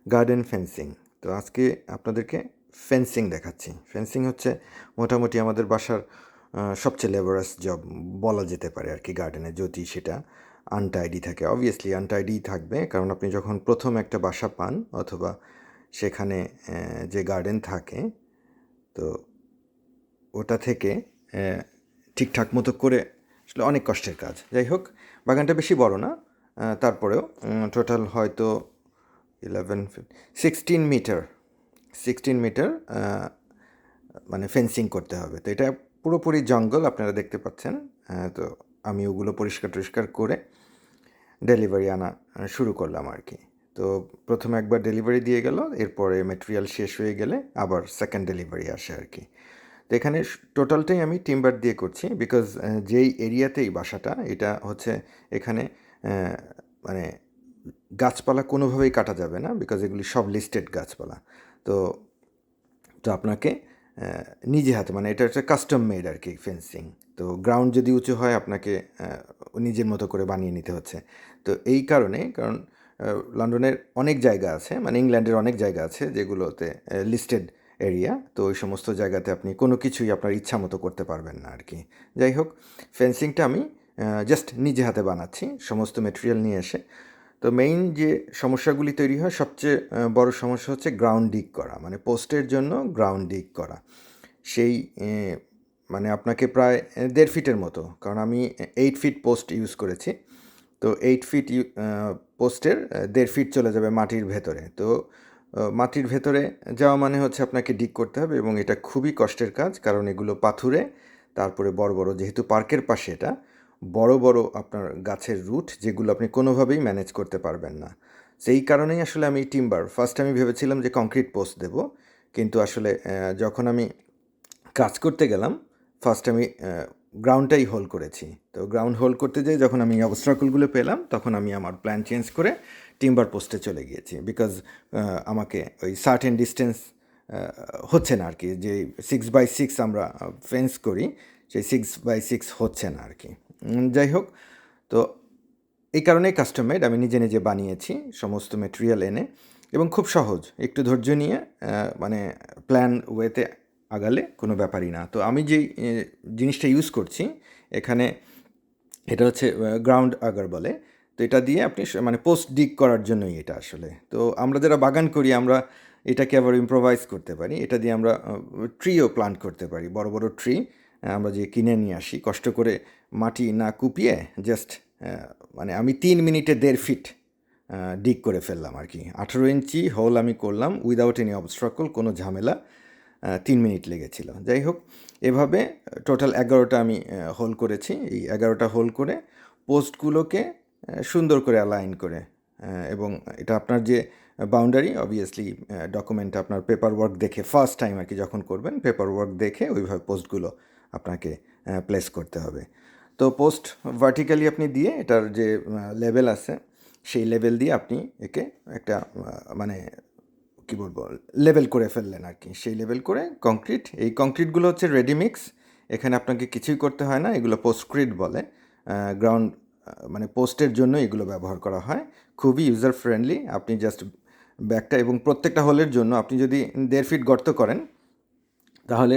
Garden fencing. তো আজকে আপনাদেরকে ফেন্সিং দেখাচ্ছি। ফেন্সিং হচ্ছে মোটামুটি আমাদের বাসার সবচেয়ে লেবারাস জব বলা যেতে পারে আর কি গার্ডেনে, যদি সেটা আনটাইডি থাকে। অবভিয়াসলি আনটাইডি থাকবে, কারণ আপনি যখন প্রথম একটা বাসা পান অথবা সেখানে যে গার্ডেন থাকে, তো ওটা থেকে ঠিকঠাক মতো করে আসলে অনেক কষ্টের কাজ। যাই হোক, বাগানটা বেশি বড় না, তারপরেও টোটাল হয়তো 16 মিটার 16 মিটার মানে ফেন্সিং করতে হবে। তো এটা পুরোপুরি জঙ্গল আপনারা দেখতে পাচ্ছেন। তো আমি ওগুলো পরিষ্কার টরিষ্কার করে ডেলিভারি আনা শুরু করলাম আর কি। তো প্রথমে একবার ডেলিভারি দিয়ে গেল, এরপরে মেটেরিয়াল শেষ হয়ে গেলে আবার সেকেন্ড ডেলিভারি আসে আর কি। তো এখানে টোটালটাই আমি টিম্বার দিয়ে করছি, বিকজ যেই এরিয়াতেই বাসাটা, এটা হচ্ছে এখানে মানে গাছপালা কোনোভাবেই কাটা যাবে না, বিকজ এগুলি সব লিস্টেড গাছপালা। তো তো আপনাকে নিজে হাতে, মানে এটা হচ্ছে কাস্টম মেড আর কি ফেন্সিং। তো গ্রাউন্ড যদি উঁচু হয় আপনাকে নিজের মতো করে বানিয়ে নিতে হচ্ছে। তো এই কারণে, কারণ লন্ডনের অনেক জায়গা আছে, মানে ইংল্যান্ডের অনেক জায়গা আছে যেগুলোতে লিস্টেড এরিয়া, তো ওই সমস্ত জায়গাতে আপনি কোনো কিছুই আপনার ইচ্ছা মতো করতে পারবেন না আর কি। যাই হোক, ফেন্সিংটা আমি জাস্ট নিজে হাতে বানাচ্ছি সমস্ত মেটেরিয়াল নিয়ে এসে। তো মেইন যে সমস্যাগুলি তৈরি হয়, সবচেয়ে বড় সমস্যা হচ্ছে গ্রাউন্ড ডিগ করা, মানে পোস্টের জন্য গ্রাউন্ড ডিগ করা। সেই মানে আপনাকে প্রায় 1.5 ফিটের মতো, কারণ আমি 8 ফিট পোস্ট ইউজ করেছি। তো 8 ফিট পোস্টের 1.5 ফিট চলে যাবে মাটির ভেতরে। তো মাটির ভেতরে যাওয়া মানে হচ্ছে আপনাকে ডিগ করতে হবে, এবং এটা খুবই কষ্টের কাজ, কারণ এগুলো পাথুরে, তারপরে বড় বড়, যেহেতু পার্কের পাশে এটা, বড় বড় আপনার গাছের রুট, যেগুলো আপনি কোনোভাবেই ম্যানেজ করতে পারবেন না। সেই কারণেই আসলে আমি টিম্বার, ফার্স্ট আমি ভেবেছিলাম যে কংক্রিট পোস্ট দেব, কিন্তু আসলে যখন আমি কাজ করতে গেলাম, ফার্স্ট আমি গ্রাউন্ডটাই হোল করেছি। তো গ্রাউন্ড হোল করতে যেয়ে যখন আমি অবস্ট্রাকলগুলো পেলাম, তখন আমি আমার প্ল্যান চেঞ্জ করে টিম্বার পোস্টে চলে গিয়েছি, বিকজ আমাকে ওই সার্টেন ডিস্টেন্স হচ্ছে না আর কি, যে 6x6 আমরা ফেন্স করি, সেই 6x6 হচ্ছে না আর কি। যাই হোক, তো এই কারণেই কাস্টম মেড, আমি নিজে নিজে বানিয়েছি সমস্ত মেটেরিয়াল এনে, এবং খুব সহজ, একটু ধৈর্য নিয়ে মানে প্ল্যান ওয়েতে আগালে কোনো ব্যাপারই না। তো আমি যেই জিনিসটা ইউজ করছি এখানে, এটা হচ্ছে গ্রাউন্ড আগার বলে। তো এটা দিয়ে আপনি মানে পোস্ট ডিগ করার জন্যই এটা আসলে। তো আমরা যারা বাগান করি, আমরা এটাকে আবার ইম্প্রোভাইজ করতে পারি, এটা দিয়ে আমরা ট্রিও প্লান্ট করতে পারি, বড় বড় ট্রি আমরা যে কিনে নিয়ে আসি, কষ্ট করে মাটি না কুপিয়ে জাস্ট মানে আমি 3 মিনিটে 1.5 ফিট ডিগ করে ফেললাম আর কি। 18 ইঞ্চি হোল আমি করলাম উইদাউট এনি অবস্ট্রাকল, কোনো ঝামেলা, 3 মিনিট লেগেছিল। যাই হোক, এভাবে টোটাল 11টা আমি হোল করেছি। এই 11টা হোল করে পোস্টগুলোকে সুন্দর করে অ্যালাইন করে, এবং এটা আপনার যে বাউন্ডারি, অবভিয়াসলি ডকুমেন্ট আপনার পেপার ওয়ার্ক দেখে, ফার্স্ট টাইম আর কি যখন করবেন, পেপার ওয়ার্ক দেখে ওইভাবে পোস্টগুলো আপনাকে প্লেস করতে হবে। তো পোস্ট ভার্টিক্যালি আপনি দিয়ে, এটার যে লেভেল আছে সেই লেভেল দিয়ে আপনি একে একটা মানে কী বলবো, লেবেল করে ফেললেন আর কি। সেই লেবেল করে কংক্রিট, এই কংক্রিটগুলো হচ্ছে রেডিমিক্স, এখানে আপনাকে কিছুই করতে হয় না, এগুলো পোস্টক্রিট বলে। গ্রাউন্ড মানে পোস্টের জন্য এগুলো ব্যবহার করা হয়, খুবই ইউজার ফ্রেন্ডলি। আপনি জাস্ট ব্যাগটা, এবং প্রত্যেকটা হোলের জন্য আপনি যদি 1.5 ফিট গর্ত করেন, তাহলে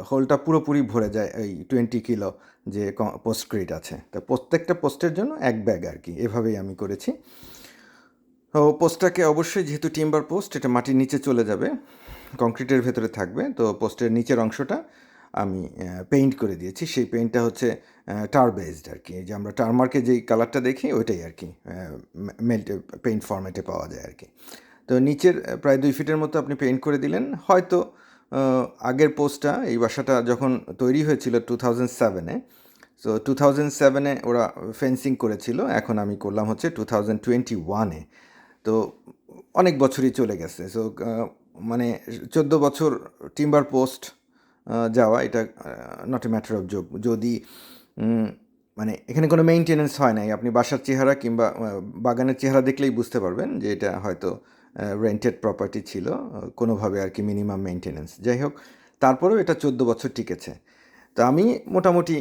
হোলটা পুরোপুরি ভরে যায় এই 20 কিলো যে পোস্টক্রিট আছে। তো প্রত্যেকটা পোস্টের জন্য 1 ব্যাগ আর কি, এভাবেই আমি করেছি। ও পোস্টটাকে অবশ্যই, যেহেতু টিম্বার পোস্ট, এটা মাটির নিচে চলে যাবে, কংক্রিটের ভেতরে থাকবে। তো পোস্টের নিচের অংশটা আমি পেইন্ট করে দিয়েছি। সেই পেইন্টটা হচ্ছে টার বেসড আর কি, যে আমরা টারমার্কে যেই কালারটা দেখি ওইটাই আর কি, মেল্ট পেইন্ট ফর্মেটে পাওয়া যায় আর কি। তো নিচের প্রায় 2 ফিটের মতো আপনি পেইন্ট করে দিলেন। হয়তো আগের পোস্টটা, এই বাসাটা যখন তৈরি হয়েছিল 2007-এ, সো 2007-এ ওরা ফেন্সিং করেছিল, এখন আমি করলাম হচ্ছে 2021-এ। তো অনেক বছরই চলে গেছে। সো মানে 14 বছর টিম্বার পোস্ট যাওয়া, এটা not a matter of joke. যদি মানে এখানে কোনো মেইনটেনেন্স হয় নাই, আপনি বাসার চেহারা কিংবা বাগানের চেহারা দেখলেই বুঝতে পারবেন যে এটা হয়তো রেন্টেড প্রপার্টি ছিল, কোনোভাবে আর কি মিনিমাম মেইনটেনেন্স। যাই হোক, তারপরেও এটা 14 বছর টিকেছে। তো আমি মোটামুটি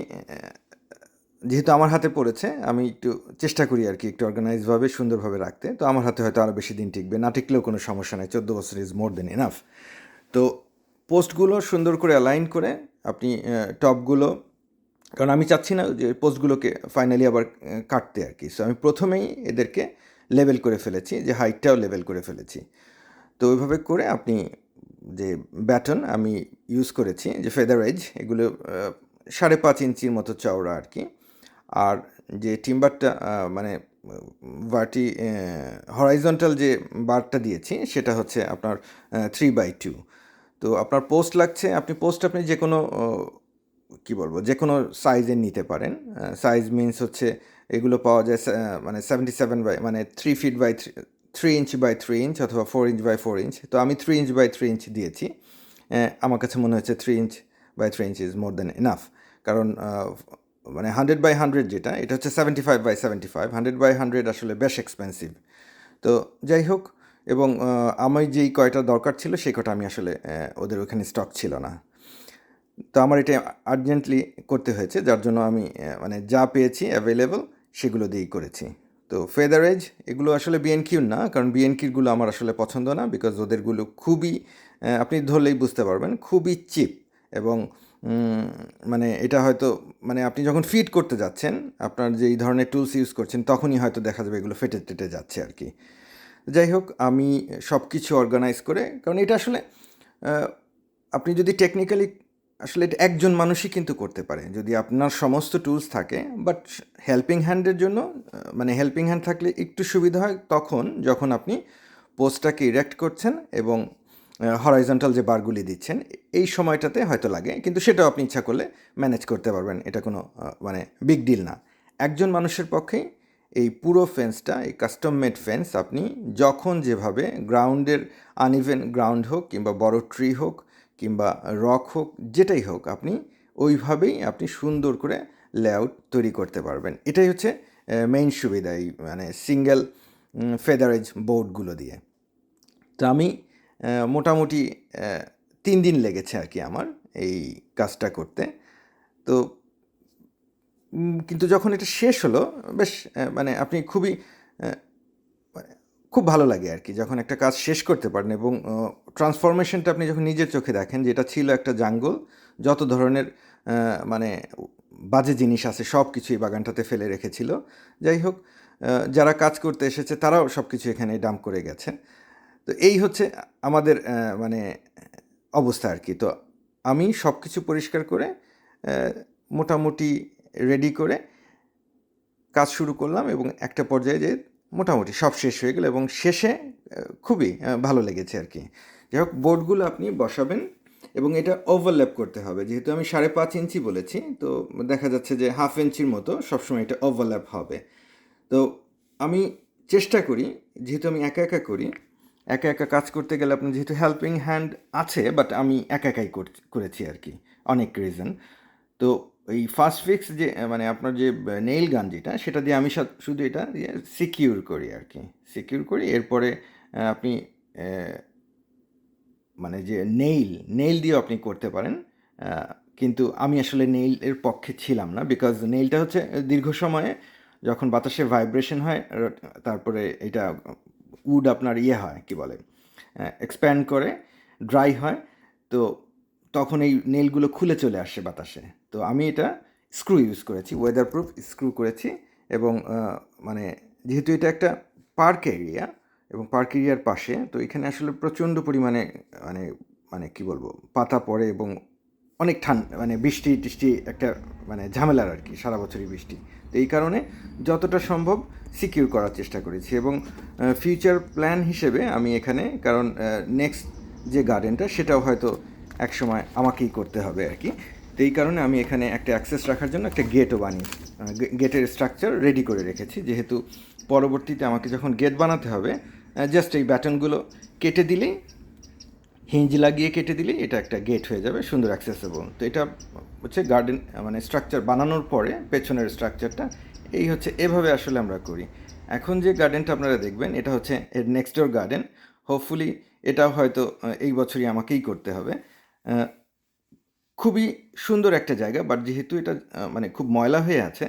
যেহেতু আমার হাতে পড়েছে আমি একটু চেষ্টা করি আর কি একটু অর্গানাইজভাবে সুন্দরভাবে রাখতে, তো আমার হাতে হয়তো আরও বেশি দিন টিকবে, না টিকলেও কোনো সমস্যা নেই, 14 বছর ইজ মোর দেন এনাফ। তো পোস্টগুলো সুন্দর করে অ্যালাইন করে আপনি টপগুলো, কারণ আমি চাচ্ছি না যে পোস্টগুলোকে ফাইনালি আবার কাটতে আর কি, সো আমি প্রথমেই এদেরকে লেভেল করে ফেলেছি, যে হাইটটাও লেভেল করে ফেলেছি। তো ওইভাবে করে আপনি যে ব্যাটন আমি ইউজ করেছি, যে ফেদার এজ, এগুলো 5.5 ইঞ্চির মতো চওড়া আর কি। আর যে টিম্বারটা মানে হরাইজন্টাল যে বারটা দিয়েছি সেটা হচ্ছে আপনার 3/2। তো আপনার পোস্ট লাগছে, আপনি যে কোনো কী বলবো, যে কোনো সাইজের নিতে পারেন। সাইজ মিনস হচ্ছে এগুলো পাওয়া যায় মানে 77 বাই মানে 3 feet by 3 inch by 3 inch, অথবা 4 ইঞ্চ বাই 4 ইঞ্চ। তো আমি 3 ইঞ্চ বাই 3 ইঞ্চ দিয়েছি। আমার কাছে মনে হচ্ছে 3 inch by 3 inch is more than enough, কারণ মানে 100/100 যেটা, এটা হচ্ছে 75/75, 100/100 আসলে বেশ এক্সপেন্সিভ। তো যাই হোক, এবং আমি যেই কয়টা দরকার ছিল সেই কয়টা আমি আসলে ওদের ওখানে স্টক ছিল না, তো আমার এটা আর্জেন্টলি করতে হয়েছে, যার জন্য আমি মানে যা পেয়েছি অ্যাভেলেবল সেগুলো দিয়েই করেছি। তো ফেদার এজ এগুলো আসলে বিএনকিউর না, কারণ বিএনকিউরগুলো আমার আসলে পছন্দ না, বিকজ ওদেরগুলো খুবই আপনি ধরলেই বুঝতে পারবেন খুবই চিপ। এবং মানে এটা হয়তো মানে আপনি যখন ফিট করতে যাচ্ছেন, আপনার যেই ধরনের টুলস ইউজ করছেন, তখনই হয়তো দেখা যাবে এগুলো ফেটে টেটে যাচ্ছে আর কি। যাই হোক, আমি সব কিছু অর্গানাইজ করে, কারণ এটা আসলে আপনি যদি টেকনিক্যালি, আসলে এটা একজন মানুষই কিন্তু করতে পারে যদি আপনার সমস্ত টুলস থাকে, বাট হেল্পিং হ্যান্ডের জন্য মানে হেল্পিং হ্যান্ড থাকলে একটু সুবিধা হয় তখন যখন আপনি পোস্টটাকে ইরেক্ট করছেন এবং হরাইজন্টাল যে বারগুলি দিচ্ছেন, এই সময়টাতে হয়তো লাগে, কিন্তু সেটাও আপনি ইচ্ছা করলে ম্যানেজ করতে পারবেন, এটা কোনো মানে বিগ ডিল না। একজন মানুষের পক্ষেই এই পুরো ফেন্সটা, এই কাস্টম মেড ফেন্স আপনি যখন যেভাবে গ্রাউন্ডের আনইভেন গ্রাউন্ড হোক কিংবা বড় ট্রি হোক কিংবা রক হোক, যেটাই হোক, আপনি ওইভাবেই আপনি সুন্দর করে লেআউট তৈরি করতে পারবেন। এটাই হচ্ছে মেইন সুবিধা এই মানে সিঙ্গেল ফেদারেজ বোর্ডগুলো দিয়ে। তো আমি মোটামুটি 3 দিন লেগেছে আর কি আমার এই কাজটা করতে। তো কিন্তু যখন এটা শেষ হলো, বেশ মানে আপনি খুবই মানে খুব ভালো লাগে আর কি যখন একটা কাজ শেষ করতে পারেন, এবং ট্রান্সফরমেশনটা আপনি যখন নিজের চোখে দেখেন, যেটা ছিল একটা জাঙ্গল, যত ধরনের মানে বাজে জিনিস আছে সব কিছু এই বাগানটাতে ফেলে রেখেছিল। যাই হোক, যারা কাজ করতে এসেছে তারাও সব কিছু এখানে ডাম্প করে গেছে। তো এই হচ্ছে আমাদের মানে অবস্থা আর কি। তো আমি সব কিছু পরিষ্কার করে মোটামুটি রেডি করে কাজ শুরু করলাম, এবং একটা পর্যায়ে যেয়ে মোটামুটি সব শেষ হয়ে গেল, এবং শেষে খুবই ভালো লেগেছে আর কি। যাই হোক, বোর্ডগুলো আপনি বসাবেন এবং এটা ওভারল্যাপ করতে হবে, যেহেতু আমি 5.5 ইঞ্চি বলেছি, তো দেখা যাচ্ছে যে 1/2 ইঞ্চির মতো সবসময় এটা ওভারল্যাপ হবে। তো আমি চেষ্টা করি, যেহেতু আমি একা একা করি, একা একা কাজ করতে গেলে আপনার যেহেতু হেল্পিং হ্যান্ড আছে, বাট আমি একা একাই করেছি আর কি, অনেক রিজন। তো এই ফার্স্ট ফিক্স যে মানে আপনার যে নেইল গান যেটা, সেটা দিয়ে আমি শুধু এটা দিয়ে সিকিউর করি আর কি, সিকিউর করি। এরপরে আপনি মানে যে নেইল দিয়েও আপনি করতে পারেন, কিন্তু আমি আসলে নেইলের পক্ষে ছিলাম না, বিকজ নেইলটা হচ্ছে দীর্ঘ সময়ে যখন বাতাসে ভাইব্রেশন হয়, তারপরে এটা উড আপনার হয় কি বলে, এক্সপ্যান্ড করে, ড্রাই হয়, তো তখন এই নেইলগুলো খুলে চলে আসে বাতাসে। তো আমি এটা স্ক্রু ইউজ করেছি, ওয়েদার প্রুফ স্ক্রু করেছি। এবং মানে যেহেতু এটা একটা পার্ক এরিয়া, এবং পার্ক এরিয়ার পাশে, তো এখানে আসলে প্রচণ্ড পরিমাণে মানে মানে কী বলবো, পাতা পড়ে, এবং অনেক ঠান্ডা, মানে বৃষ্টি টিষ্টি একটা মানে ঝামেলার আর কি, সারা বছরই বৃষ্টি। তো এই কারণে যতটা সম্ভব সিকিউর করার চেষ্টা করেছি। এবং ফিউচার প্ল্যান হিসেবে আমি এখানে, কারণ নেক্সট যে গার্ডেনটা সেটাও হয়তো একসময় আমাকেই করতে হবে আর কি, তো এই কারণে আমি এখানে একটা অ্যাক্সেস রাখার জন্য একটা গেটও বানিয়ে গেটের স্ট্রাকচার রেডি করে রেখেছি, যেহেতু পরবর্তীতে আমাকে যখন গেট বানাতে হবে, জাস্ট এই ব্যাটনগুলো কেটে দিলেই, হিঞ্জ লাগিয়ে কেটে দিলেই এটা একটা গেট হয়ে যাবে, সুন্দর অ্যাক্সেসেবল। তো এটা হচ্ছে গার্ডেন মানে স্ট্রাকচার বানানোর পরে পেছনের স্ট্রাকচারটা এই হচ্ছে, এভাবে আসলে আমরা করি। এখন যে গার্ডেনটা আপনারা দেখবেন, এটা হচ্ছে এর নেক্সট ডোর গার্ডেন। হোপফুলি এটাও হয়তো এই বছরই আমাকেই করতে হবে। খুবই সুন্দর একটা জায়গা, বাট যেহেতু এটা মানে খুব ময়লা হয়ে আছে,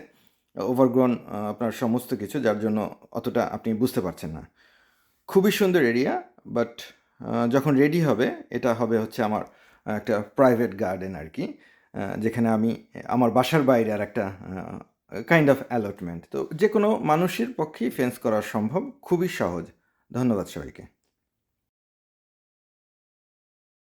ওভারগ্রোন আপনার সমস্ত কিছু, যার জন্য অতটা আপনি বুঝতে পারছেন না। খুবই সুন্দর এরিয়া, বাট যখন রেডি হবে এটা হবে হচ্ছে আমার একটা প্রাইভেট গার্ডেন আর কি, যেখানে আমি আমার বাসার বাইরে আর একটা কাইন্ড অফ অ্যালটমেন্ট। তো যে কোনো মানুষের পক্ষেই ফেন্স করা সম্ভব, খুবই সহজ। ধন্যবাদ সবাইকে।